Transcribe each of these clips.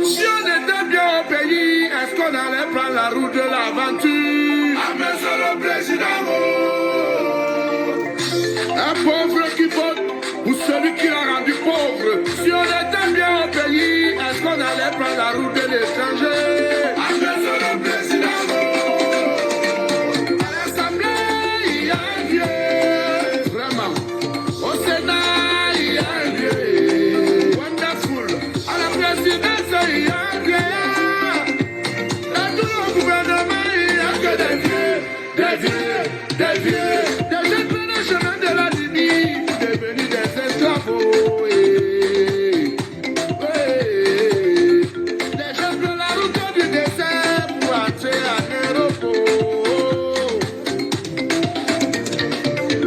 Si on était bien au pays, est-ce qu'on allait prendre la route de l'aventure? Ah, monsieur le président, un pauvre qui vote ou celui qui l'a rendu pauvre. Si on était bien au pays, est-ce qu'on allait prendre la route de l'étranger? Ah, monsieur le président, à l'Assemblée, il y a un vieux, vraiment. Au Sénat, il y a un vieux, wonderful. À la présidence, il y a un vieux. Dans tout le gouvernement, il n'y a que des vieux, des vieux, des vieux. Des jeunes prennent le chemin de la ligne pour devenir des esclaves. Des jeunes prennent la route du désert pour entrer en Europe.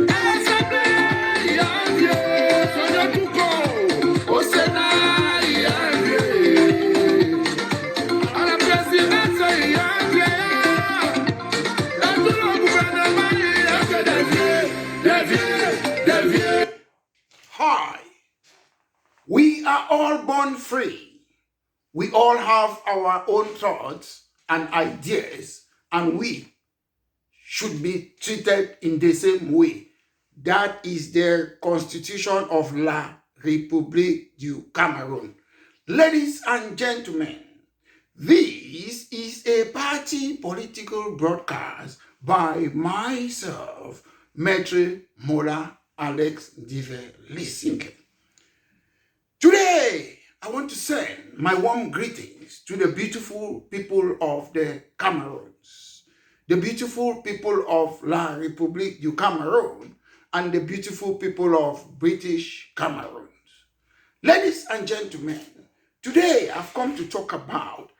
À l'Assemblée, il y a un vieux, Sonia Touko. Au Sénat, il y a un vieux. À la présidence, il y a un vieux. Dans tout le gouvernement, il n'y a que des vieux, des vieux, des vieux. Hi. We are all born free. We all have our own thoughts and ideas, and we should be treated in the same way. That is the Constitution of La République du Cameroun. Ladies and gentlemen, this is a party political broadcast by myself, Maître Mola Alex Diver Lisinke. Today, I want to send my warm greetings to the beautiful people of the Cameroons, the beautiful people of La République du Cameroun, and the beautiful people of British Cameroon. Ladies and gentlemen, today I've come to talk about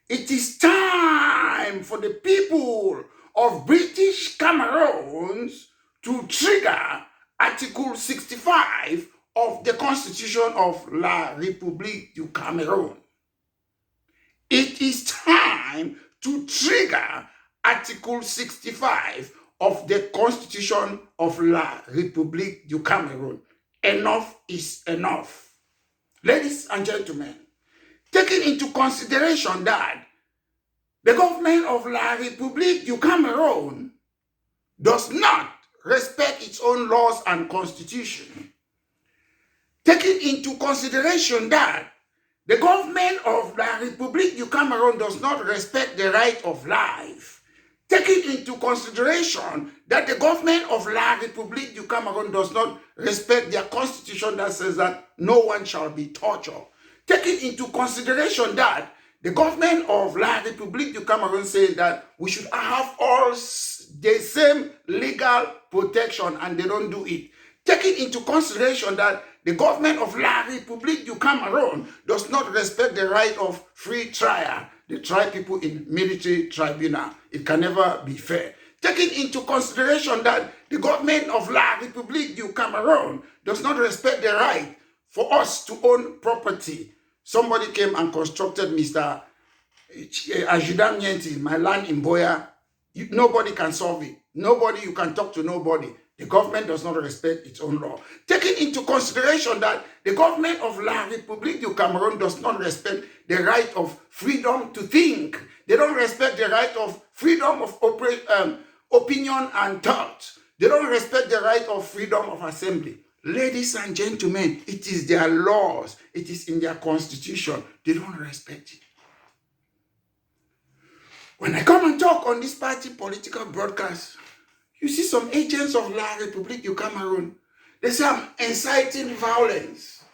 it is time for the people of British Cameroons to trigger Article 65 of the Constitution of La République du Cameroun. It is time to trigger Article 65 of the Constitution of La République du Cameroun. Enough is enough. Ladies and gentlemen, taking into consideration that the government of La République du Cameroun does not respect its own laws and constitution, taking into consideration that the government of La République du Cameroun does not respect the right of life, taking into consideration that the government of La République du Cameroun does not respect their constitution that says that no one shall be tortured, taking into consideration that the government of La République du Cameroun says that we should have all the same legal protection and they don't do it, taking into consideration that the government of La République du Cameroun does not respect the right of free trial. They try people in military tribunal. It can never be fair. Taking into consideration that the government of La République du Cameroun does not respect the right for us to own property. Somebody came and constructed Mr. Ajudan Nyenti, my land in Boya. Nobody can solve it. Nobody, you can talk to nobody. The government does not respect its own law. Taking into consideration that the government of La République du Cameroun does not respect the right of freedom to think. They don't respect the right of freedom of opinion and thought. They don't respect the right of freedom of assembly. Ladies and gentlemen, it is their laws. It is in their constitution. They don't respect it. When I come and talk on this party political broadcast, you see some agents of La République du Cameroun. They say I'm inciting violence.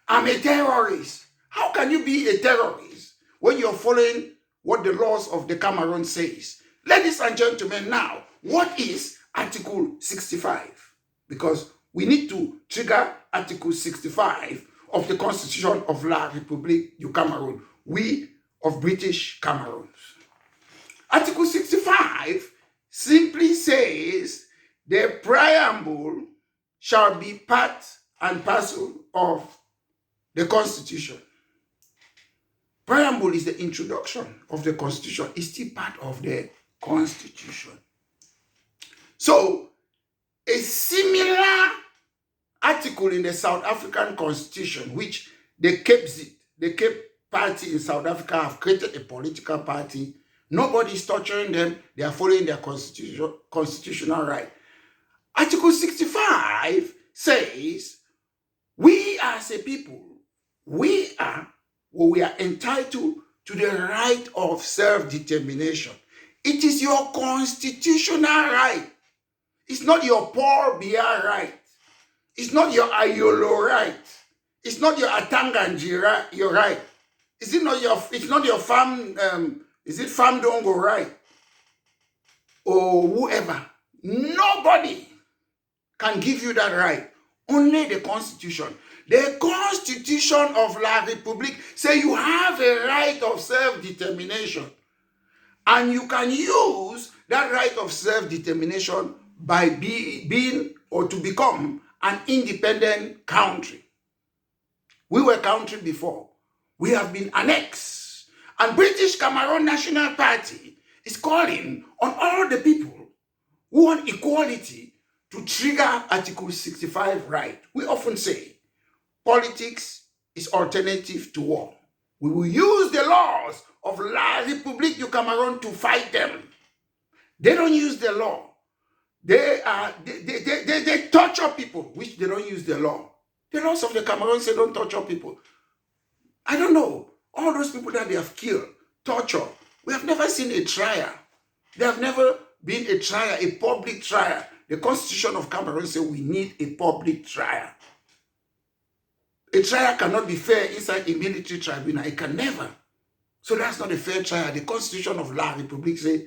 I'm a terrorist. How can you be a terrorist when you're following what the laws of the Cameroon says? Ladies and gentlemen, now, what is Article 65? Because we need to trigger Article 65 of the Constitution of La République du Cameroun, we of British Cameroon. Article 65 simply says the preamble shall be part and parcel of the Constitution. Preamble is the introduction of the Constitution. It's still part of the Constitution. So, a similar article in the South African Constitution, which they kept party in South Africa have created a political party. Nobody is torturing them. They are following their constitutional right. Article 65 says, we as a people, we are entitled to the right of self-determination. It is your constitutional right. It's not your Paul Biya right. It's not your Ayolo right. It's not your Atanganji right. Your right. It's not your farm. Is it farm dongo right? Or whoever. Nobody can give you that right. Only the Constitution. The Constitution of La Republique say you have a right of self-determination. And you can use that right of self-determination by being or to become an independent country. We were a country before. We have been annexed. And British Cameroon National Party is calling on all the people who want equality to trigger Article 65 right. We often say, politics is alternative to war. We will use the laws of La Republique du Cameroun to fight them. They don't use the law. They torture people, which they don't use the law. The laws of the Cameroon say don't torture people. I don't know. All those people that they have killed, torture. We have never seen a trial. There have never been a trial, a public trial. The Constitution of Cameroon says we need a public trial. A trial cannot be fair inside a military tribunal. It can never. So that's not a fair trial. The Constitution of La Republique says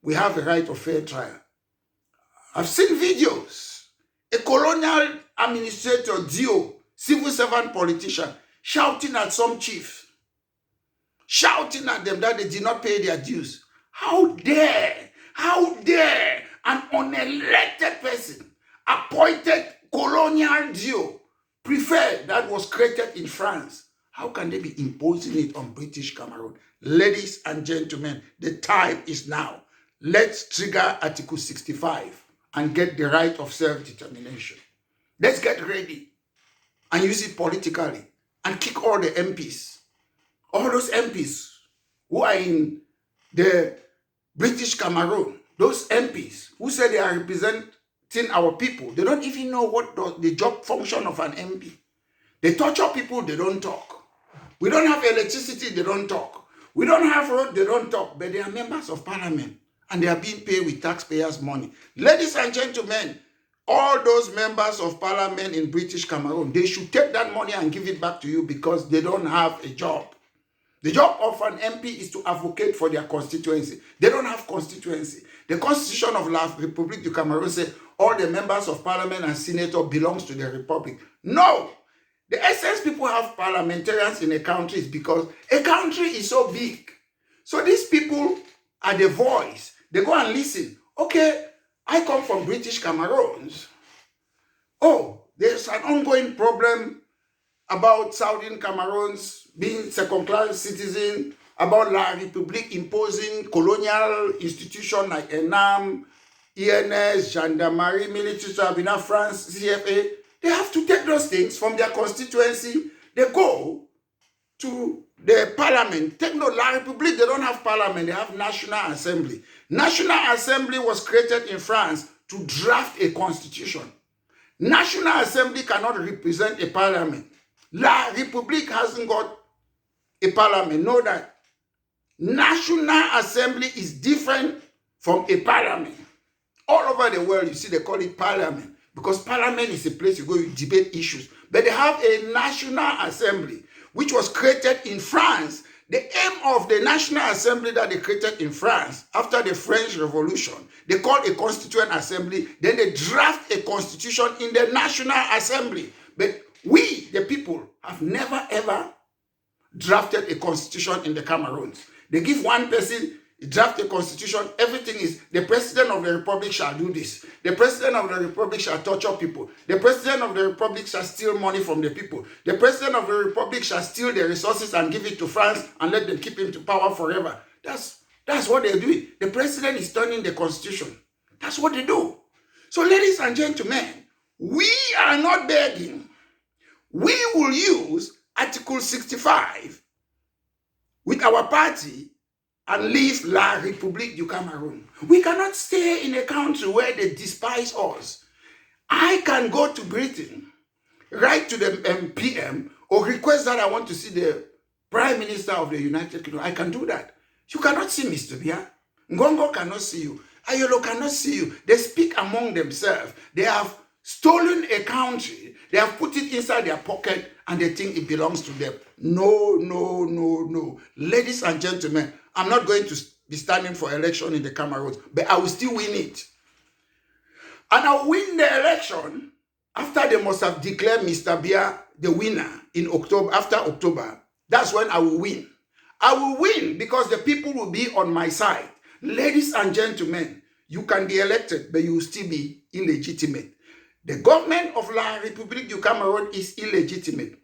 we have a right of fair trial. I've seen videos. A colonial administrator, Dio, civil servant politician, shouting at some chief, shouting at them that they did not pay their dues. How dare an unelected person, appointed colonial Dio, prefer that was created in France? How can they be imposing it on British Cameroon? Ladies and gentlemen, the time is now. Let's trigger Article 65 and get the right of self-determination. Let's get ready and use it politically and kick all the MPs. All those MPs who are in the British Cameroon, those MPs who say they are representing our people, they don't even know what the job function of an MP. They torture people, they don't talk. We don't have electricity, they don't talk. We don't have road, they don't talk. But they are members of parliament and they are being paid with taxpayers' money. Ladies and gentlemen, all those members of parliament in British Cameroon, they should take that money and give it back to you because they don't have a job. The job of an MP is to advocate for their constituency. They don't have constituency. The Constitution of La Republique du Cameroon says all the members of parliament and senator belongs to the Republic. No! The essence people have parliamentarians in a country is because a country is so big. So these people are the voice. They go and listen. Okay, I come from British Cameroon. Oh, there's an ongoing problem about Southern Cameroons being second-class citizen, about La Republique imposing colonial institutions like ENAM, ENS, Gendarmerie, Military Tribunal, France, CFA. They have to take those things from their constituency. They go to the parliament. Take note, La Republique, they don't have parliament. They have National Assembly. National Assembly was created in France to draft a constitution. National Assembly cannot represent a parliament. La Republique hasn't got a parliament. Know that. National Assembly is different from a parliament. All over the world, you see, they call it parliament. Because parliament is a place you go, you debate issues. But they have a National Assembly, which was created in France. The aim of the National Assembly that they created in France, after the French Revolution, they called a Constituent Assembly, then they draft a constitution in the National Assembly. But we, the people, have never ever drafted a constitution in the Cameroons. They give one person, draft a constitution, everything is, the president of the republic shall do this. The president of the republic shall torture people. The president of the republic shall steal money from the people. The president of the republic shall steal the resources and give it to France and let them keep him to power forever. That's what they're doing. The president is turning the constitution. That's what they do. So ladies and gentlemen, we are not begging. We will use Article 65 with our party and leave La République du Cameroun. We cannot stay in a country where they despise us. I can go to Britain, write to the PM, or request that I want to see the Prime Minister of the United Kingdom. I can do that. You cannot see Mr. Bia. Ngongo cannot see you. Ayolo cannot see you. They speak among themselves. They have stolen a country. They have put it inside their pocket and they think it belongs to them. No, no, no, no. Ladies and gentlemen, I'm not going to be standing for election in the Cameroon, but I will still win it. And I'll win the election after they must have declared Mr. Bia the winner in October, after October. That's when I will win. I will win because the people will be on my side. Ladies and gentlemen, you can be elected, but you will still be illegitimate. The government of La République du Cameroun is illegitimate.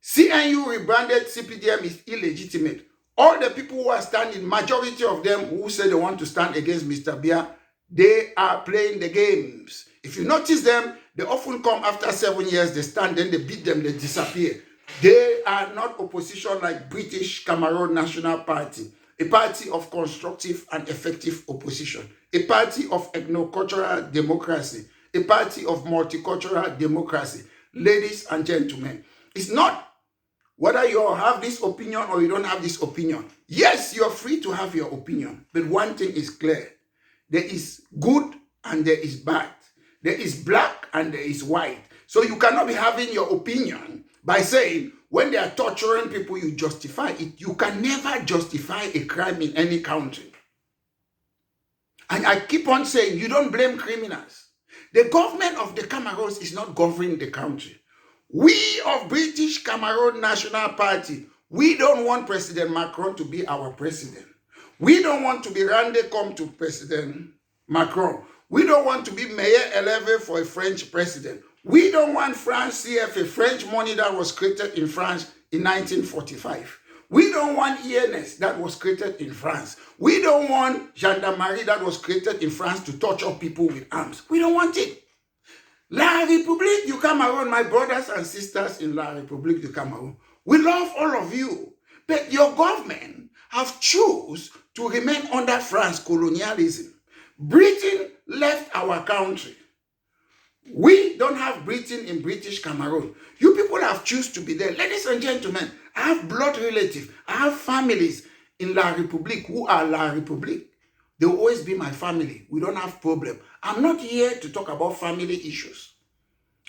CNU rebranded CPDM is illegitimate. All the people who are standing, majority of them who say they want to stand against Mr. Bia, they are playing the games. If you notice them, they often come after 7 years, they stand, then they beat them, they disappear. They are not opposition like British Cameroon National Party, a party of constructive and effective opposition, a party of ethnocultural democracy, a party of multicultural democracy. Ladies and gentlemen, it's not whether you have this opinion or you don't have this opinion. Yes, you're free to have your opinion, but one thing is clear. There is good and there is bad. There is black and there is white. So you cannot be having your opinion by saying when they are torturing people, you justify it. You can never justify a crime in any country. And I keep on saying, you don't blame criminals. The government of the Cameroon is not governing the country. We of British Cameroon National Party, we don't want President Macron to be our president. We don't want to be Rande come to President Macron. We don't want to be Mayor 11 for a French president. We don't want France CFA, French money that was created in France in 1945. We don't want ENS that was created in France. We don't want gendarmerie that was created in France to torture people with arms. We don't want it. La République du Cameroun, my brothers and sisters in La République du Cameroun, we love all of you, but your government have chosen to remain under France colonialism. Britain left our country. We don't have Britain in British Cameroon. You people have chosen to be there. Ladies and gentlemen, I have blood relatives. I have families in La République who are La République. They will always be my family. We don't have problem. I'm not here to talk about family issues.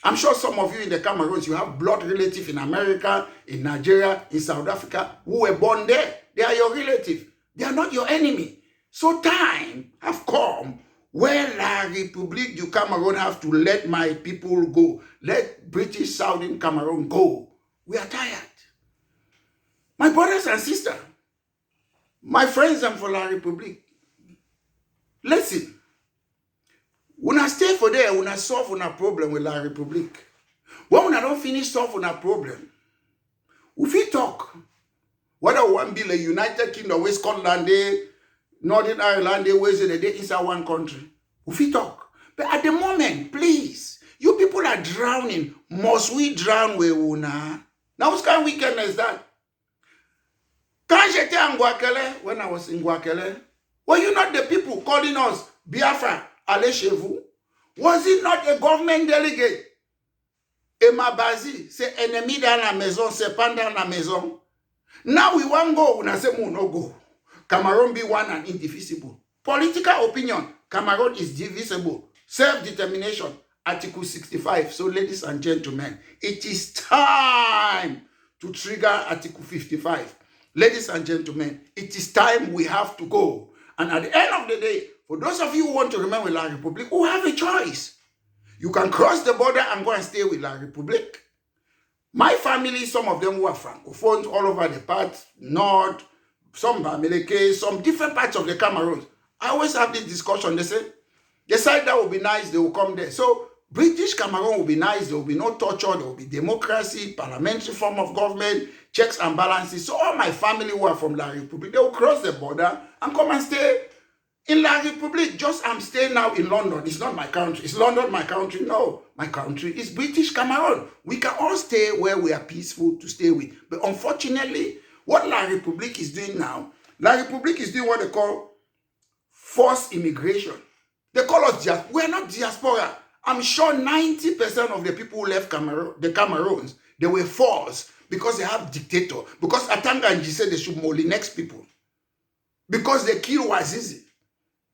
I'm sure some of you in the Cameroons, you have blood relatives in America, in Nigeria, in South Africa, who were born there. They are your relative. They are not your enemy. So time have come where La République du Cameroun have to let my people go. Let British Southern Cameroon go. We are tired. My brothers and sisters, my friends and for La République, listen. Una stay for there, una solve una problem with La République. When una don't finish solve una problem, we fit talk. Whether one be the United Kingdom, West Scotland, Northern Ireland, where they inside one country. We fit talk. But at the moment, please, you people are drowning. Must we drown with una? Now, what kind of wickedness is that? Quand j'étais en Guakele, when I was in Guakele, were you not the people calling us Biafra, allez chez vous? Was it not a government delegate? Emma Bazi, c'est ennemi dans la maison, c'est pas dans la maison. Now we want go, una say no go. Cameroon be one and indivisible. Political opinion, Cameroon is divisible. Self-determination, Article 65. So ladies and gentlemen, it is time to trigger Article 55. Ladies and gentlemen, it is time we have to go. And at the end of the day, for those of you who want to remain with La République, who have a choice, you can cross the border and go and stay with La République. My family, some of them were Francophones all over the part, North, some Bamileke, some different parts of the Cameroon. I always have this discussion. They say, the side that will be nice, they will come there. So British Cameroon will be nice. There will be no torture. There will be democracy, parliamentary form of government, checks and balances. So all my family who are from La République, they will cross the border and come and stay In La Republique, just I'm staying now in London. It's not my country. Is London my country? No. My country is British Cameroon. We can all stay where we are peaceful to stay with. But unfortunately, what La Republique is doing now, La Republique is doing what they call forced immigration. They call us diaspora. We are not diaspora. I'm sure 90% of the people who left Cameroon, the Cameroons, they were forced because they have dictator. Because Atanga and G said they should Molinex people. Because they kill Wazizi.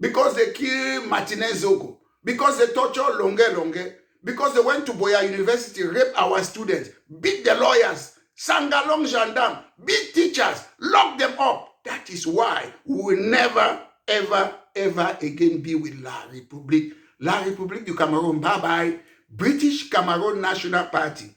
Because they kill Martinez Zogo. Because they torture Longe. Because they went to Boya University, rape our students, beat the lawyers, Sangalong gendarme, beat teachers, lock them up. That is why we will never, ever, ever again be with La Republique. La Republique du Cameroun, bye-bye. British Cameroon National Party.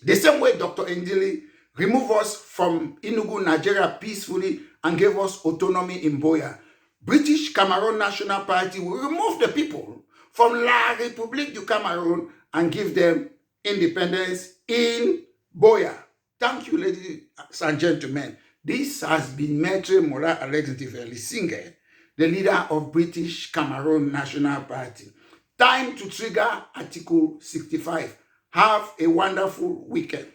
The same way Dr. Ndili removed us from Enugu, Nigeria peacefully and gave us autonomy in Boya. British Cameroon National Party will remove the people from La Republique du Cameroun and give them independence in Boya. Thank you, ladies and gentlemen. This has been Maître Mola Alexandre Singer, the leader of British Cameroon National Party. Time to trigger Article 65. Have a wonderful weekend.